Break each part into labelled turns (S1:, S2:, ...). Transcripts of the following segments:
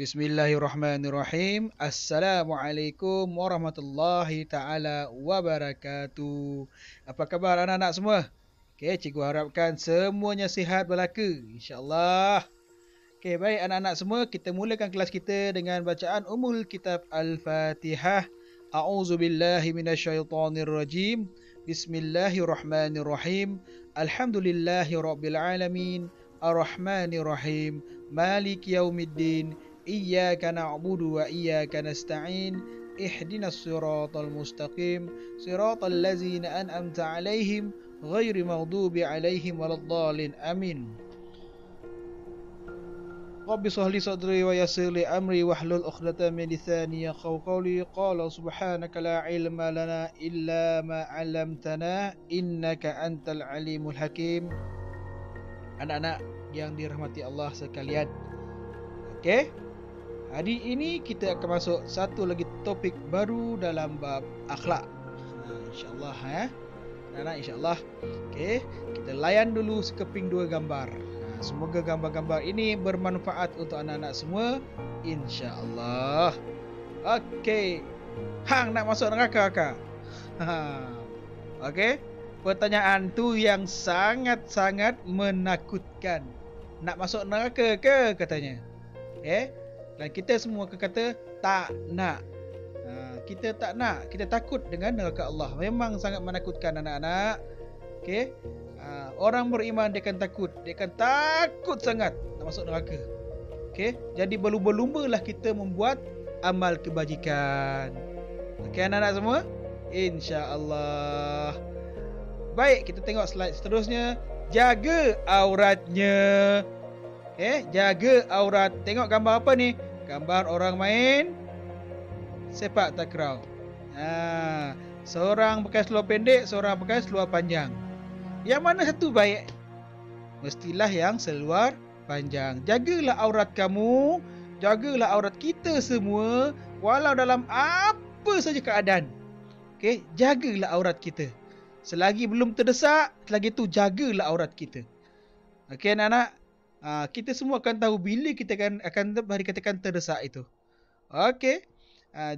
S1: Bismillahirrahmanirrahim. Assalamualaikum warahmatullahi taala wabarakatuh. Apa khabar anak-anak semua? Okey, cikgu harapkan semuanya sihat belaka, insya-Allah. Okey, baik anak-anak semua, kita mulakan kelas kita dengan bacaan Ummul Kitab Al-Fatihah. A'udzubillahi minasyaitonirrajim. Bismillahirrahmanirrahim. Alhamdulillahirabbil alamin. Ar-Rahmanirrahim. Malik yaumiddin. Iyyaka na'budu wa iyyaka nasta'in. Ihdinas siratal mustaqim. Siratal ladzina an'amta 'alaihim ghairil maghdubi 'alaihim waladdallin. Amin. Rabbi shrah li sadri wa yassir li amri wahlul 'uqdatam min lisani yafqahu qawli. Qala subhanaka la ilma lana illa ma 'allamtana innaka antal alimul hakim. Anak-anak yang dirahmati Allah sekalian. Okey. Hari ini kita akan masuk satu lagi topik baru dalam bab akhlak. Insya-Allah anak-anak, insya-Allah. Okey, kita layan dulu sekeping dua gambar. Semoga gambar-gambar ini bermanfaat untuk anak-anak semua, insya-Allah. Okey. Hang nak masuk neraka ke? Okey. Pertanyaan tu yang sangat-sangat menakutkan. Nak masuk neraka ke katanya? Dan kita semua kata tak nak. Kita tak nak. Kita takut dengan neraka Allah. Memang sangat menakutkan anak-anak. Okey. Orang beriman dia akan takut. Dia akan takut sangat nak masuk neraka. Okey. Jadi berlumba-lumbalah kita membuat amal kebajikan. Okey anak-anak semua? Insya-Allah. Baik, kita tengok slide seterusnya. Jaga auratnya. Jaga aurat. Tengok gambar apa ni? Gambar orang main sepak takraw. Seorang pakai seluar pendek, seorang pakai seluar panjang. Yang mana satu baik? Mestilah yang seluar panjang. Jagalah aurat kamu. Jagalah aurat kita semua. Walau dalam apa saja keadaan. Okey, jagalah aurat kita. Selagi belum terdesak, selagi tu jagalah aurat kita. Okey anak-anak. Kita semua akan tahu bila kita akan dikatakan terdesak itu. Okey.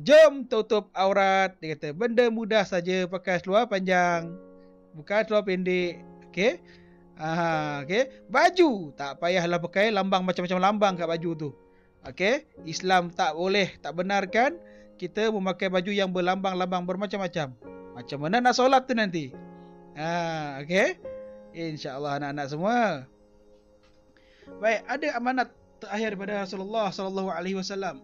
S1: Jom tutup aurat. Dia kata benda mudah saja, pakai seluar panjang, bukan seluar pendek. Okey. Okey. Baju tak payahlah pakai lambang macam-macam lambang kat baju tu. Okey. Islam tak boleh, tak benarkan kita memakai baju yang berlambang-lambang bermacam-macam. Macam mana nak solat tu nanti? Okey. Insya-Allah anak-anak semua. Baik, ada amanat terakhir daripada Rasulullah sallallahu alaihi wasallam.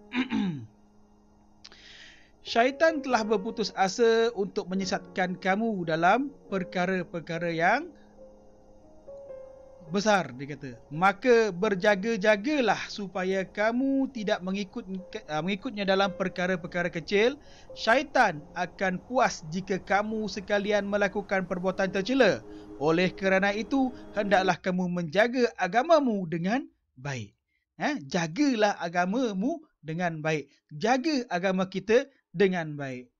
S1: Syaitan telah berputus asa untuk menyesatkan kamu dalam perkara-perkara yang besar, dia kata. Maka berjaga-jagalah supaya kamu tidak mengikutnya dalam perkara-perkara kecil. Syaitan akan puas jika kamu sekalian melakukan perbuatan tercela. Oleh kerana itu, hendaklah kamu menjaga agamamu dengan baik. Jagalah agamamu dengan baik. Jaga agama kita dengan baik.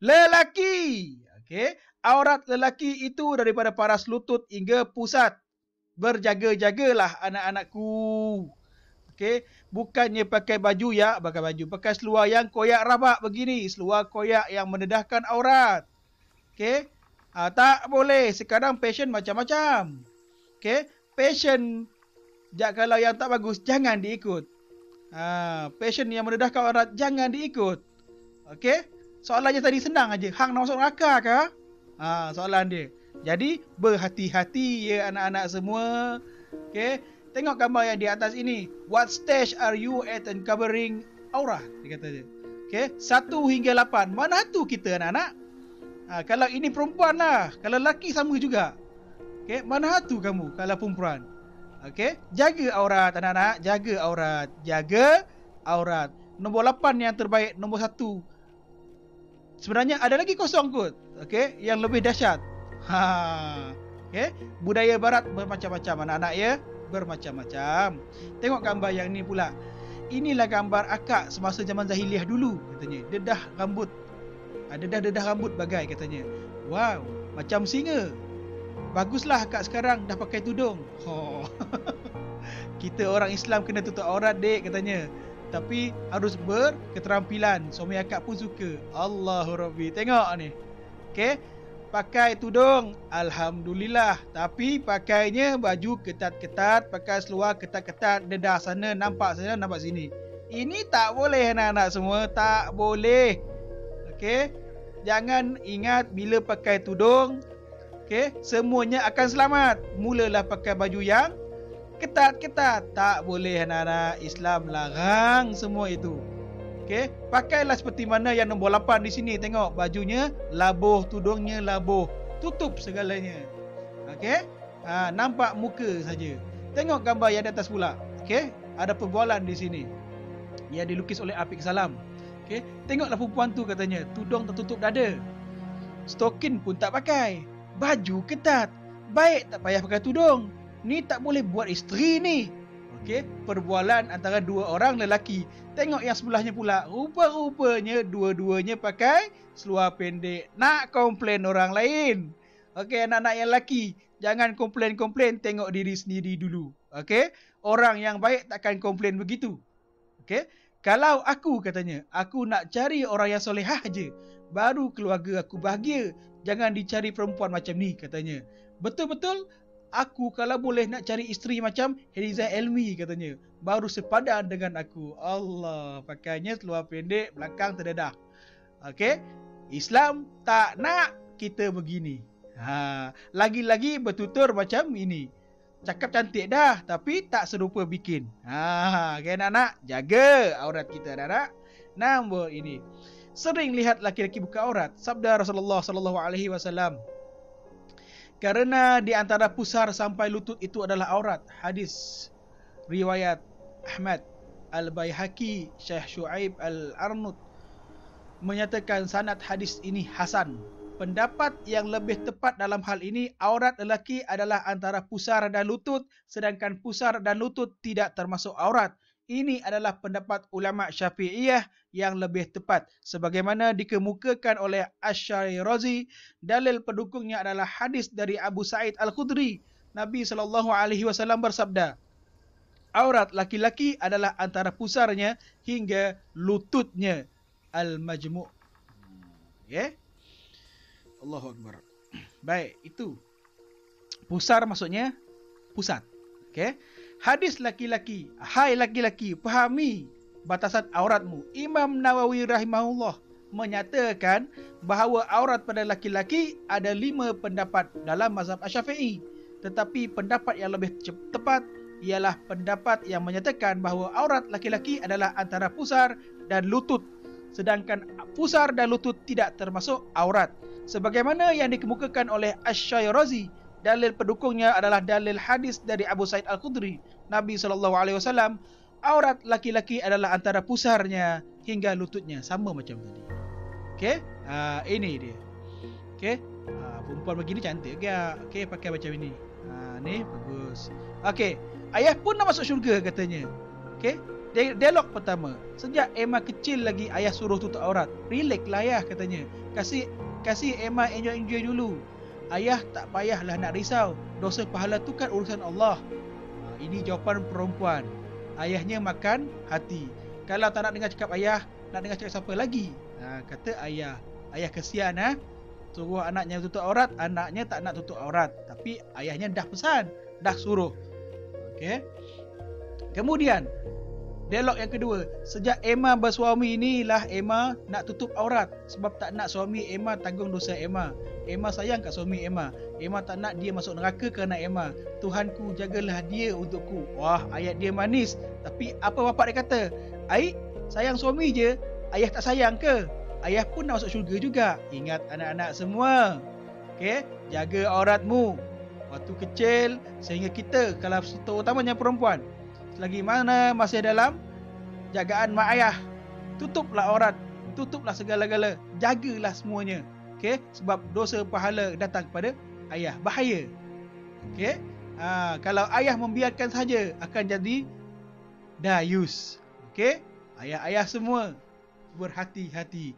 S1: Lelaki. Okey, aurat lelaki itu daripada paras lutut hingga pusat. Berjaga-jagalah anak-anakku. Okey, bukannya pakai baju pakai seluar yang koyak rabak begini, seluar koyak yang mendedahkan aurat. Okey, tak boleh. Sekarang fashion macam-macam. Okey, fashion kalau yang tak bagus jangan diikut. Fashion yang mendedahkan aurat jangan diikut. Okey, soalannya tadi senang aja. Hang nak masuk neraka ke? Soalan dia. Jadi berhati-hati ya anak-anak semua. Okey, tengok gambar yang di atas ini. What stage are you at in covering aurah? Dia kata dia. Okey, 1 hingga 8. Mana tu kita anak-anak? Kalau ini perempuan lah. Kalau lelaki sama juga. Okey, mana tu kamu kalau perempuan? Okey, jaga aurat anak-anak, jaga aurat. Jaga aurat. Nombor 8 yang terbaik, nombor 1. Sebenarnya ada lagi kosong kot. Okey, yang lebih dahsyat. Okey, budaya barat bermacam-macam anak-anak ya, bermacam-macam. Tengok gambar yang ni pula. Inilah gambar akak semasa zaman jahiliah dulu katanya. Dedah rambut. Dedah rambut bagai katanya. Wow, macam singa. Baguslah akak sekarang dah pakai tudung. Kita orang Islam kena tutup aurat dek katanya. tapi harus berketerampilan. Suami akak pun suka. Allahu Rabbi. Tengok ni. Okey. Pakai tudung, alhamdulillah. Tapi pakainya baju ketat-ketat, pakai seluar ketat-ketat, dedah sana, nampak sini. Ini tak boleh anak-anak semua, tak boleh. Okey. Jangan ingat bila pakai tudung, okey, semuanya akan selamat. Mulalah pakai baju yang ketat-ketat. Tak boleh anak-anak. Islam larang semua itu. Okey, pakailah seperti mana yang nombor 8 di sini. Tengok bajunya labuh, tudungnya labuh, tutup segalanya. Okey? Nampak muka saja. Tengok gambar yang di atas pula. Okey? Ada perbualan di sini. Yang dilukis oleh Apik Salam. Okey? Tengoklah perempuan tu katanya, tudung tertutup dada. Stokin pun tak pakai. Baju ketat. Baik tak payah pakai tudung. Ni tak boleh buat isteri ni. Okey, perbualan antara dua orang lelaki. Tengok yang sebelahnya pula. Rupa-rupanya dua-duanya pakai seluar pendek. Nak komplain orang lain. Okey, anak-anak yang lelaki, jangan komplain-komplain, tengok diri sendiri dulu. Okey? Orang yang baik takkan komplain begitu. Okey? Kalau aku katanya, aku nak cari orang yang solehah je, baru keluarga aku bahagia. Jangan dicari perempuan macam ni katanya. Betul-betul aku kalau boleh nak cari isteri macam Hadiza Elmi katanya, baru sepadan dengan aku. Allah, pakainya seluar pendek, belakang terdedah. Okey? Islam tak nak kita begini. Lagi-lagi bertutur macam ini. Cakap cantik dah, tapi tak serupa bikin. Okay, anak-anak, jaga aurat kita, anak-anak. Nombor ini. Sering lihat laki-laki buka aurat. Sabda Rasulullah sallallahu alaihi wasallam, kerana di antara pusar sampai lutut itu adalah aurat. Hadis riwayat Ahmad, Al-Baihaqi, Syekh Shu'aib Al-Arnud menyatakan sanad hadis ini hasan. Pendapat yang lebih tepat dalam hal ini, aurat lelaki adalah antara pusar dan lutut, sedangkan pusar dan lutut tidak termasuk aurat. Ini adalah pendapat ulama Syafi'iyah yang lebih tepat. Sebagaimana dikemukakan oleh Asy-Syirazi, dalil pendukungnya adalah hadis dari Abu Sa'id Al-Khudri. Nabi SAW bersabda, aurat laki-laki adalah antara pusarnya hingga lututnya. Al-Majmu'. Okay? Allahu Akbar. Baik, itu. Pusar maksudnya pusat. Okay? Hadis laki-laki. Hai laki-laki, fahami batasan auratmu. Imam Nawawi rahimahullah menyatakan bahawa aurat pada laki-laki ada 5 pendapat dalam mazhab Asy-Syafi'i. Tetapi pendapat yang lebih tepat ialah pendapat yang menyatakan bahawa aurat laki-laki adalah antara pusar dan lutut. Sedangkan pusar dan lutut tidak termasuk aurat. Sebagaimana yang dikemukakan oleh Asy-Syirazi, dalil pendukungnya adalah dalil hadis dari Abu Sa'id Al-Khudri. Nabi SAW, aurat laki-laki adalah antara pusarnya hingga lututnya. Sama macam tadi. Okey? Ini dia. Okey? Perempuan begini cantik ke? Okey, pakai macam ini. Ni bagus. Okey. Ayah pun nak masuk syurga katanya. Okey? Dialog pertama. Sejak Emma kecil lagi ayah suruh tutup aurat. Relax lah ayah katanya. Kasih Emma enjoy dulu. Ayah tak payahlah nak risau. Dosa pahala tu kan urusan Allah. Ini jawapan perempuan. Ayahnya makan hati. Kalau tak nak dengar cakap ayah, nak dengar cakap siapa lagi? Kata ayah. Ayah kesian suruh anaknya tutup aurat, anaknya tak nak tutup aurat. Tapi ayahnya dah pesan, dah suruh. Okey. Kemudian dialog yang kedua, sejak Emma bersuami inilah Emma nak tutup aurat sebab tak nak suami Emma tanggung dosa Emma. Emma sayang kat suami Emma. Emma tak nak dia masuk neraka kerana Emma. Tuhanku, jagalah dia untukku. Wah, ayat dia manis. Tapi apa bapak dia kata? Aik, sayang suami je, ayah tak sayang ke? Ayah pun nak masuk syurga juga. Ingat anak-anak semua. Okey, jaga auratmu waktu kecil sehingga kita, kalau terutamanya perempuan, selagi mana masih dalam jagaan mak ayah, tutuplah aurat, tutuplah segala-gala, jagalah semuanya. Okey, sebab dosa pahala datang kepada ayah, bahaya. Okey, kalau ayah membiarkan saja akan jadi dayus. Okey, ayah-ayah semua berhati-hati.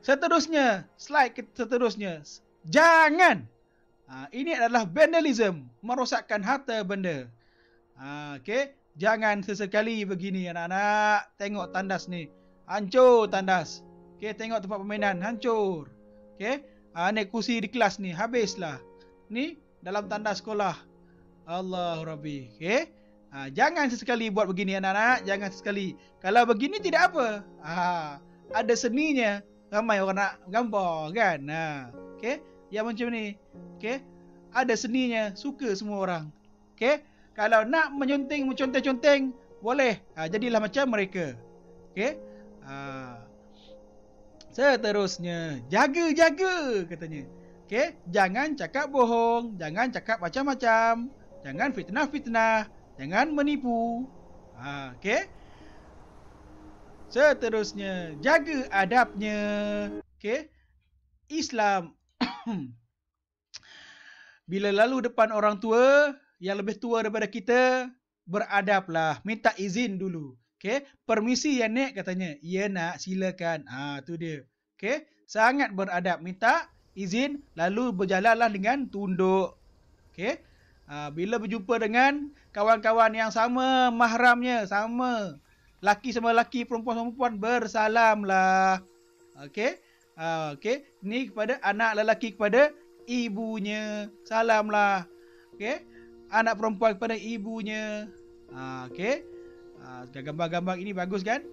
S1: Seterusnya, slide seterusnya. Jangan. Ini adalah vandalism, merosakkan harta benda. Okey, Jangan sesekali begini anak-anak. Tengok tandas ni. Hancur tandas. Okey, tengok tempat permainan. Hancur. Okey. Naik kursi di kelas ni. Habislah. Ni dalam tandas sekolah. Allah Rabbi. Okey. Jangan sesekali buat begini anak-anak. Jangan sesekali. Kalau begini tidak apa. Ada seninya. Ramai orang nak gambar kan. Okey. Yang macam ni. Okey. Ada seninya. Suka semua orang. Okey. Kalau nak menconteng, boleh. Jadilah macam mereka. Okey. Seterusnya, jaga-jaga katanya. Okey, jangan cakap bohong, jangan cakap macam-macam, jangan fitnah-fitnah, jangan menipu. Okey. Seterusnya, jaga adabnya. Okey. Islam bila lalu depan orang tua yang lebih tua daripada kita, beradablah, minta izin dulu. Okey, permisi ya nek katanya. Ya nak, silakan. Tu dia. Okey, sangat beradab, minta izin lalu berjalanlah dengan tunduk. Okey. Bila berjumpa dengan kawan-kawan yang sama mahramnya, sama laki sama laki, perempuan sama perempuan, bersalamlah. Okey. Okey, ni kepada anak lelaki kepada ibunya, salamlah. Okey. Anak perempuan kepada ibunya. Okey. Gambar-gambar ini bagus kan?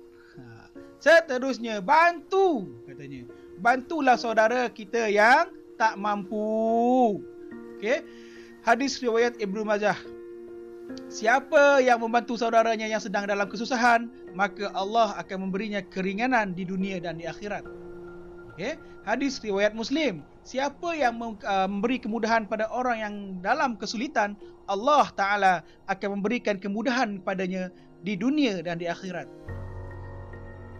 S1: Seterusnya, bantu katanya. Bantulah saudara kita yang tak mampu. Okey. Hadis riwayat Ibnu Majah. Siapa yang membantu saudaranya yang sedang dalam kesusahan, maka Allah akan memberinya keringanan di dunia dan di akhirat. Okey. Hadis riwayat Muslim. Siapa yang memberi kemudahan pada orang yang dalam kesulitan, Allah Ta'ala akan memberikan kemudahan padanya di dunia dan di akhirat.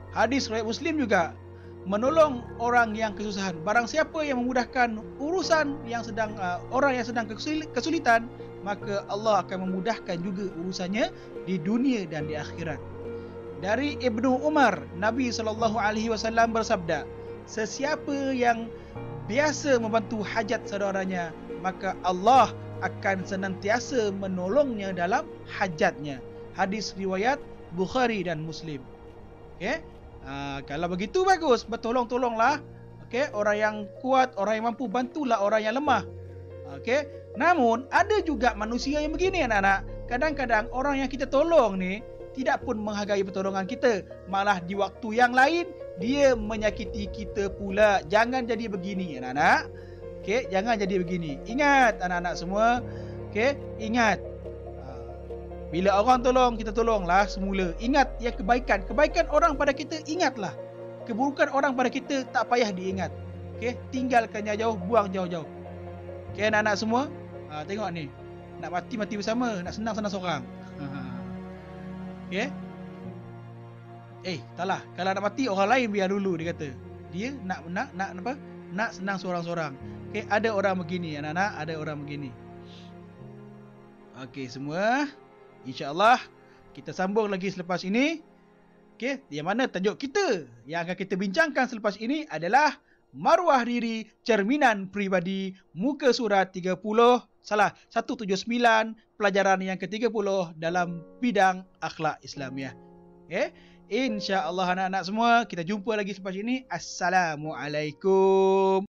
S1: Hadis riwayat Muslim juga, menolong orang yang kesusahan. Barang siapa yang memudahkan urusan yang sedang orang yang sedang kesulitan, maka Allah akan memudahkan juga urusannya di dunia dan di akhirat. Dari Ibnu Umar, Nabi SAW bersabda, sesiapa yang biasa membantu hajat saudaranya, maka Allah akan senantiasa menolongnya dalam hajatnya. Hadis riwayat Bukhari dan Muslim. Okey. Kalau begitu bagus, bertolong-tolonglah. Okey, orang yang kuat, orang yang mampu, bantulah orang yang lemah. Okey. Namun ada juga manusia yang begini anak-anak. Kadang-kadang orang yang kita tolong ni tidak pun menghargai pertolongan kita, malah di waktu yang lain dia menyakiti kita pula. Jangan jadi begini anak-anak. Okey, jangan jadi begini. Ingat anak-anak semua. Okey, ingat. Bila orang tolong, kita tolonglah semula. Ingat yang kebaikan orang pada kita, ingatlah. Keburukan orang pada kita tak payah diingat. Okey, tinggalkannya jauh, buang jauh-jauh. Okey anak-anak semua. Tengok ni. Nak mati bersama, nak senang-senang seorang. Okey. Taklah. Kalau nak mati orang lain biar dulu, dia kata. Dia nak apa? Nak senang seorang-seorang. Okey, ada orang begini anak-anak, ada orang begini. Okey semua. InsyaAllah kita sambung lagi selepas ini. Okey, yang mana tajuk kita yang akan kita bincangkan selepas ini adalah maruah diri cerminan peribadi, muka surat 179, pelajaran yang ke-30 dalam bidang akhlak Islamiah. Okey, insya-Allah anak-anak semua kita jumpa lagi selepas ini. Assalamualaikum.